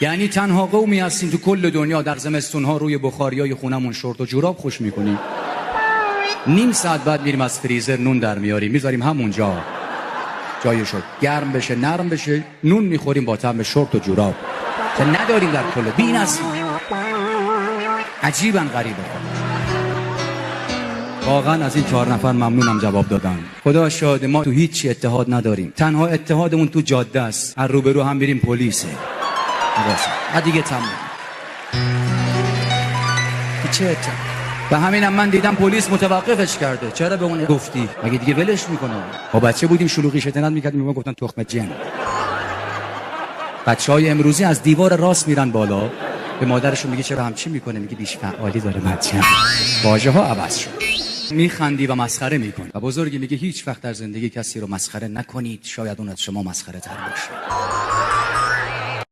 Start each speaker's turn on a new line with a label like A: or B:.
A: یعنی تنها قومی هستیم تو کل دنیا در زمستونها روی بخاریای خونمون شورت و جوراب خوش میکنیم. نیم ساعت بعد میریم از فریزر نون در میاریم میذاریم همونجا جایشو گرم بشه نرم بشه، نون میخوریم با طعم شورت و جوراب که نداریم در کل بی‌نظیر. عجیبا غریبه. واقعا از این 4 نفر ممنونم جواب دادن. خدا شاهد ما تو هیچی اتحاد نداریم، تنها اتحادمون تو جاده است. هر روبرو هم بریم پلیسه. بعد دیگه تمام. چه اتحاد؟ به همینم من دیدم پلیس متوقفش کرده. چرا به اون گفتی؟ مگه دیگه ولش میکنه؟ با بچه بودیم شلوغی شتنت میکردیم، به ما گفتن تخم جن. بچهای امروزی از دیوار راست میرن بالا، به مادرشون میگه چرا همچین میکنه؟ میگه بیش فعالی داره بچه. واژه ها عوض شد. میخندی و مسخره میکنی. و بزرگی میگه هیچ وقت در زندگی کسی رو مسخره نکنید، شاید اون از شما مسخره تر باشه.